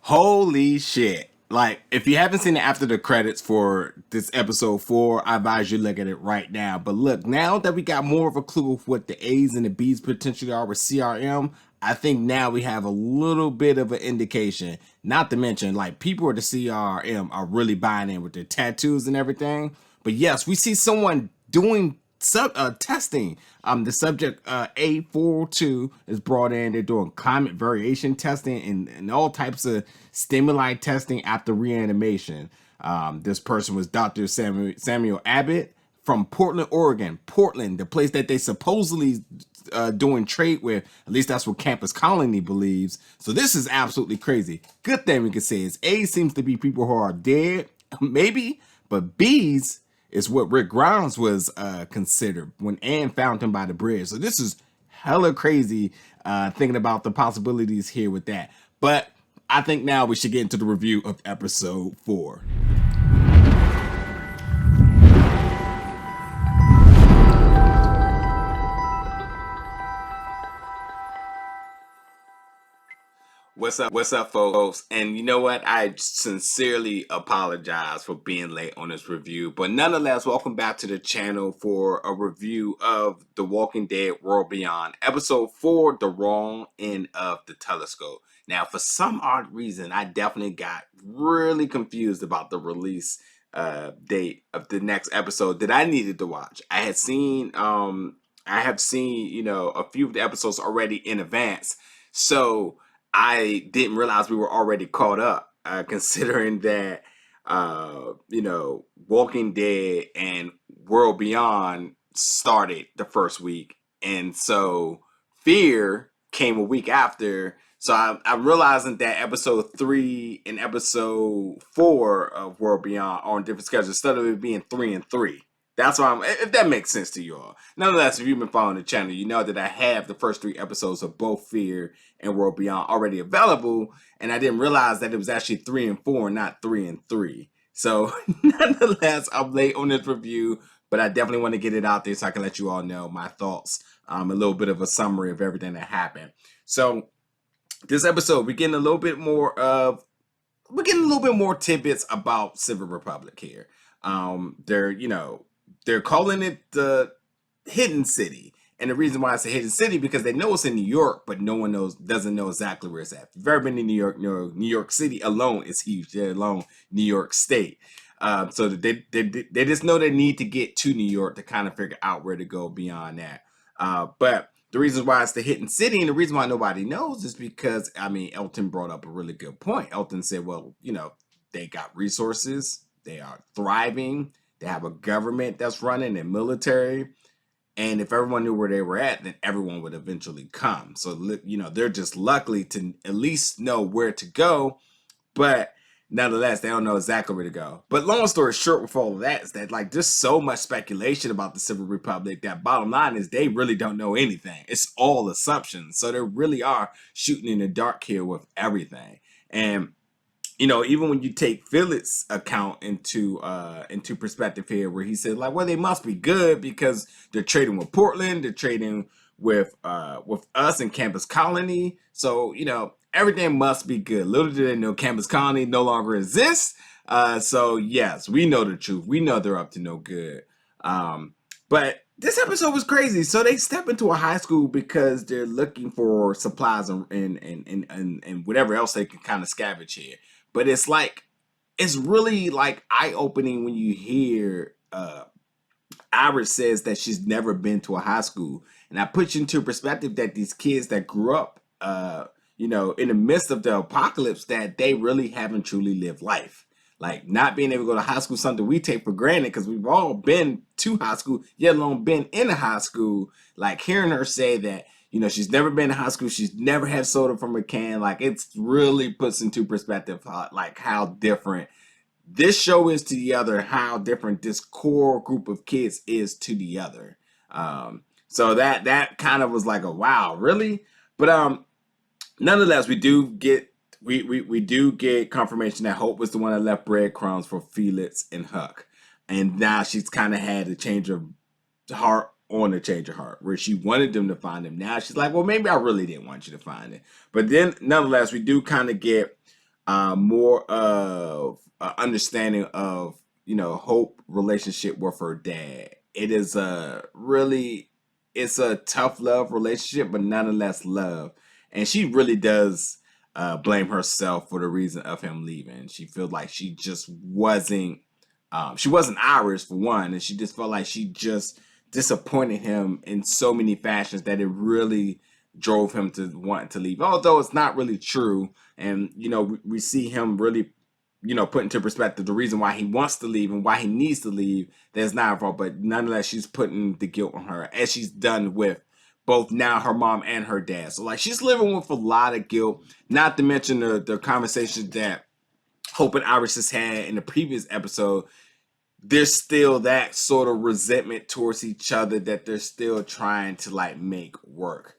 Holy shit. Like, if you haven't seen it after the credits for this episode 4, I advise you look at it right now. But look, now that we got more of a clue of what the A's and the B's potentially are with CRM, I think now we have a little bit of an indication. Not to mention, like, people at the CRM are really buying in with their tattoos and everything. But yes, we see someone doing testing. The subject A402 is brought in. They're doing climate variation testing and all types of stimuli testing after reanimation. This person was Dr. Samuel Abbott from Portland, Oregon. Portland, the place that they supposedly doing trade with. At least that's what Campus Colony believes. So this is absolutely crazy. Good thing we can say is A seems to be people who are dead, maybe, but B's is what Rick Grimes was considered when Ann found him by the bridge. So this is hella crazy thinking about the possibilities here with that. But I think now we should get into the review of episode 4. What's up, folks? And you know what? I sincerely apologize for being late on this review. But nonetheless, welcome back to the channel for a review of The Walking Dead World Beyond. Episode 4, The Wrong End of the Telescope. Now, for some odd reason, I definitely got really confused about the release date of the next episode that I needed to watch. I have seen, you know, a few of the episodes already in advance. So I didn't realize we were already caught up, considering that, you know, Walking Dead and World Beyond started the first week. And so Fear came a week after. So I'm realizing that episode 3 and episode 4 of World Beyond are on different schedules instead of it being 3 and 3. That's why if that makes sense to you all. Nonetheless, if you've been following the channel, you know that I have the first 3 episodes of both Fear and World Beyond already available, and I didn't realize that it was actually 3 and 4, not 3 and 3. So, nonetheless, I'm late on this review, but I definitely want to get it out there so I can let you all know my thoughts, a little bit of a summary of everything that happened. So, this episode, we're getting a little bit more tidbits about Civil Republic here. They're calling it the Hidden City. And the reason why I say Hidden City, because they know it's in New York, but no one doesn't know exactly where it's at. If you've ever been to New York, New York City alone is huge, let alone New York State. So they just know they need to get to New York to kind of figure out where to go beyond that. But the reason why it's the Hidden City and the reason why nobody knows is because, I mean, Elton brought up a really good point. Elton said, well, you know, they got resources, they are thriving, they have a government that's running and military. And if everyone knew where they were at, then everyone would eventually come. So, you know, they're just lucky to at least know where to go. But nonetheless, they don't know exactly where to go. But long story short with all of that is that, like, there's so much speculation about the Civil Republic that bottom line is they really don't know anything. It's all assumptions. So they really are shooting in the dark here with everything. And you know, even when you take Phillips' account into perspective here, where he said, like, well, they must be good because they're trading with Portland, they're trading with us and Campus Colony. So, you know, everything must be good. Little do they know Campus Colony no longer exists. So yes, we know the truth. We know they're up to no good. But this episode was crazy. So they step into a high school because they're looking for supplies and whatever else they can kind of scavenge here. But it's really like eye-opening when you hear Iris says that she's never been to a high school. And that puts you into perspective that these kids that grew up, you know, in the midst of the apocalypse, that they really haven't truly lived life. Like, not being able to go to high school is something we take for granted because we've all been to high school, yet alone been in a high school. Like, hearing her say that, you know, she's never been to high school, she's never had soda from a can, like, it's really puts into perspective how different this show is to the other, how different this core group of kids is to the other. So that kind of was like a wow, really? But nonetheless, we do get confirmation that Hope was the one that left breadcrumbs for Felix and Huck. And now she's kind of had a change of heart on a change of heart, where she wanted them to find him. Now she's like, well, maybe I really didn't want you to find it. But then, nonetheless, we do kind of get more of understanding of Hope relationship with her dad. It is a really it's a tough love relationship, but nonetheless love, and she really does blame herself for the reason of him leaving. She feels like she wasn't Irish for one, and she just felt like she just disappointed him in so many fashions that it really drove him to want to leave. Although it's not really true, and we see him really put into perspective the reason why he wants to leave and why he needs to leave. That's not her fault, but nonetheless, she's putting the guilt on her, as she's done with both now her mom and her dad. So like she's living with a lot of guilt. Not to mention the conversations that Hope and Iris has had in the previous episode. There's still that sort of resentment towards each other that they're still trying to like make work.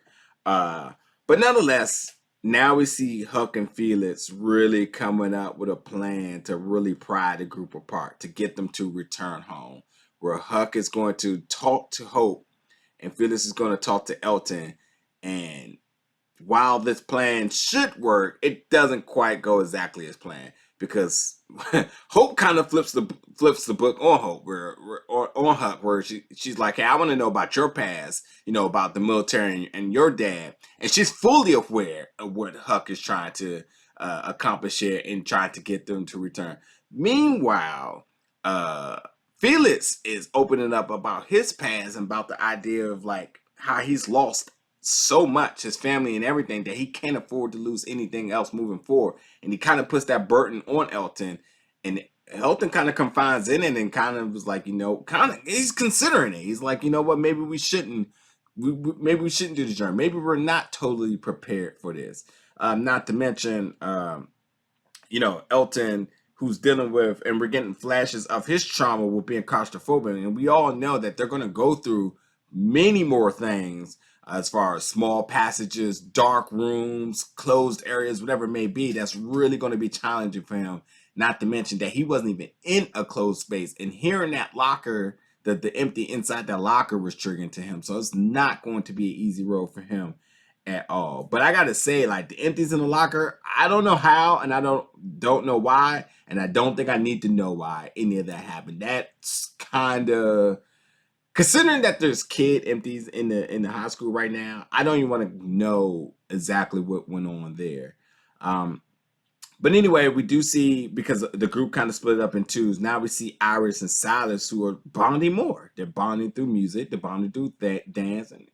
Uh, but nonetheless, now we see Huck and Felix really coming up with a plan to really pry the group apart, to get them to return home. Where Huck is going to talk to Hope and Felix is going to talk to Elton. And while this plan should work, it doesn't quite go exactly as planned, because Hope kind of flips the book on Hope, or on Huck, where she's like, "Hey, I want to know about your past, about the military and your dad," and she's fully aware of what Huck is trying to accomplish here and trying to get them to return. Meanwhile, uh, Felix is opening up about his past and about the idea of like how he's lost so much, his family and everything, that he can't afford to lose anything else moving forward. And he kind of puts that burden on Elton, and Elton kind of confides in it and kind of was like, he's considering it. He's like, you know what, maybe we shouldn't, maybe we shouldn't do the journey. Maybe we're not totally prepared for this. Not to mention, Elton, who's dealing with, and we're getting flashes of his trauma with being claustrophobic, and we all know that they're going to go through many more things as far as small passages, dark rooms, closed areas, whatever it may be. That's really going to be challenging for him. Not to mention that he wasn't even in a closed space, and hearing that locker, the empty inside that locker, was triggering to him. So it's not going to be an easy road for him at all. But I gotta say, like, the empties in the locker, I don't know how, and I don't know why, and I don't think I need to know why any of that happened. That's kind of, considering that there's kid empties in the high school right now, I don't even want to know exactly what went on there. Um, but anyway, we do see, because the group kind of split up in twos, now we see Iris and Silas, who are bonding more. They're bonding through music, they're bonding through dance, and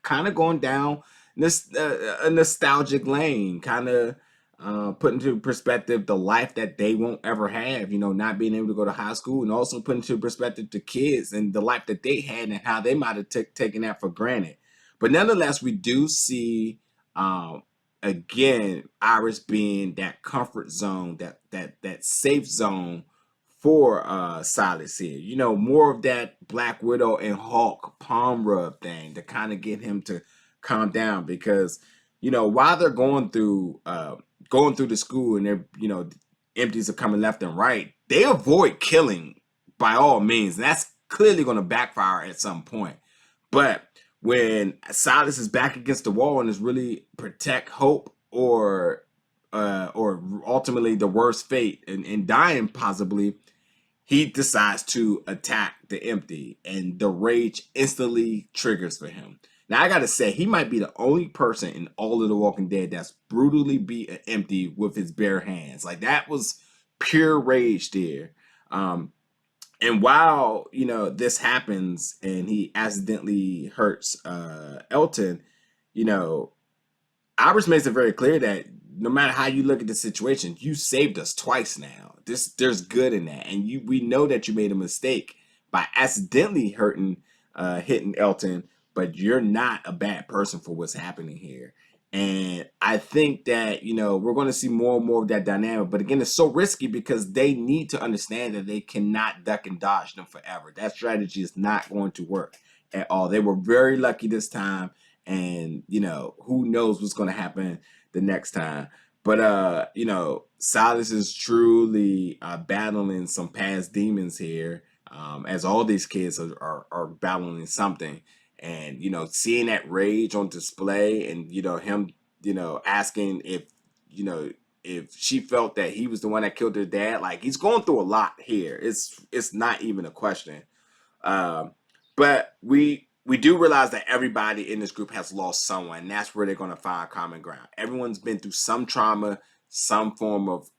kind of going down this a nostalgic lane, kind of put into perspective the life that they won't ever have, not being able to go to high school, and also put into perspective the kids and the life that they had and how they might have taken that for granted. But nonetheless, we do see, again, Iris being that comfort zone, that safe zone for Silas here. More of that Black Widow and Hulk palm rub thing to kind of get him to calm down, because while they're going through the school, and they're empties are coming left and right, they avoid killing by all means, and that's clearly going to backfire at some point. But when Silas is back against the wall and is really protect Hope, or ultimately the worst fate, and dying possibly, he decides to attack the empty, and the rage instantly triggers for him. Now, I gotta say, he might be the only person in all of The Walking Dead that's brutally beat an empty with his bare hands. Like, that was pure rage there. And while, this happens and he accidentally hurts Elton, you know, Iris makes it very clear that no matter how you look at the situation, you saved us twice now. There's good in that, and we know that you made a mistake by accidentally hitting Elton, but you're not a bad person for what's happening here. And I think that we're going to see more and more of that dynamic. But again, it's so risky because they need to understand that they cannot duck and dodge them forever. That strategy is not going to work at all. They were very lucky this time, and who knows what's going to happen the next time. But Silas is truly battling some past demons here, as all these kids are battling something. And seeing that rage on display, and him asking if if she felt that he was the one that killed her dad. Like, he's going through a lot here. It's not even a question. Um, but we do realize that everybody in this group has lost someone, and that's where they're going to find common ground. Everyone's been through some trauma, some form of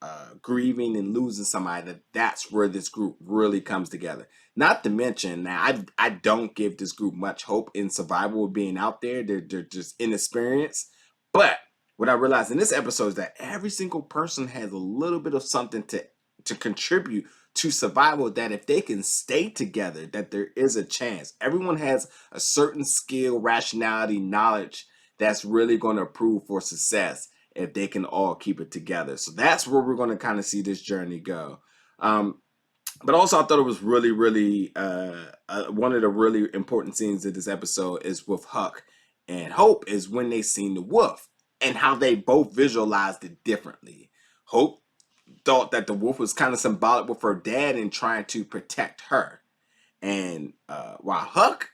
grieving and losing somebody. That's where this group really comes together. Not to mention, now I don't give this group much hope in survival of being out there. They're just inexperienced. But what I realized in this episode is that every single person has a little bit of something to contribute to survival, that if they can stay together, that there is a chance. Everyone has a certain skill, rationality, knowledge that's really going to prove for success if they can all keep it together. So that's where we're going to kind of see this journey go. But also, I thought it was really, really one of the really important scenes of this episode is with Huck and Hope, is when they seen the wolf and how they both visualized it differently. Hope thought that the wolf was kind of symbolic with her dad and trying to protect her. And while Huck,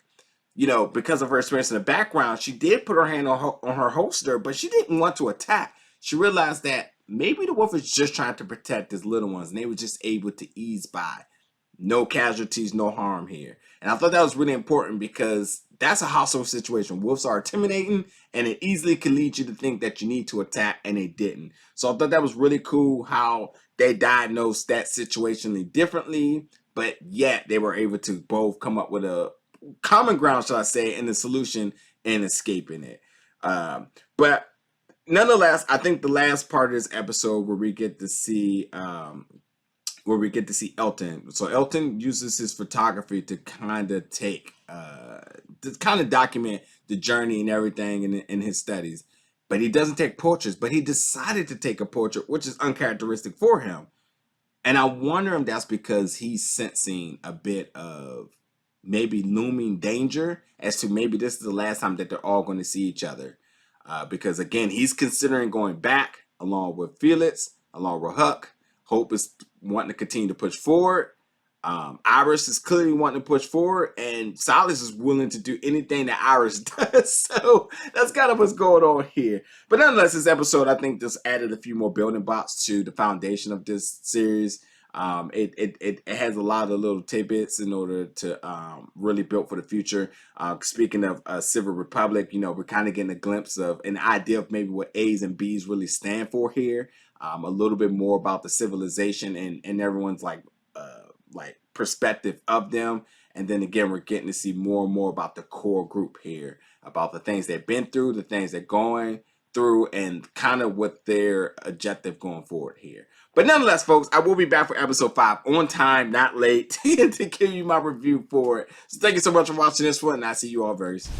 because of her experience in the background, she did put her hand on her holster, but she didn't want to attack. She realized that maybe the wolf was just trying to protect his little ones, and they were just able to ease by. No casualties, no harm here. And I thought that was really important because that's a hostile situation. Wolves are intimidating, and it easily can lead you to think that you need to attack, and they didn't. So I thought that was really cool how they diagnosed that situation differently, but yet they were able to both come up with a common ground, shall I say, in the solution and escaping it. But nonetheless, I think the last part of this episode where we get to see Elton. So Elton uses his photography to kind of document the journey and everything in his studies. But he doesn't take portraits, but he decided to take a portrait, which is uncharacteristic for him. And I wonder if that's because he's sensing a bit of maybe looming danger as to maybe this is the last time that they're all going to see each other. Because again, he's considering going back along with Felix, along with Huck. Hope is wanting to continue to push forward. Iris is clearly wanting to push forward, and Silas is willing to do anything that Iris does. So that's kind of what's going on here. But nonetheless, this episode, I think, just added a few more building blocks to the foundation of this series. It has a lot of little tidbits in order to really build for the future. Speaking of Civil Republic, we're kind of getting a glimpse of an idea of maybe what A's and B's really stand for here. A little bit more about the civilization and everyone's like perspective of them. And then again, we're getting to see more and more about the core group here, about the things they've been through, the things they're going through, and kind of what their objective going forward here. But nonetheless, folks, I will be back for episode 5 on time, not late, to give you my review for it. So thank you so much for watching this one, and I'll see you all very soon.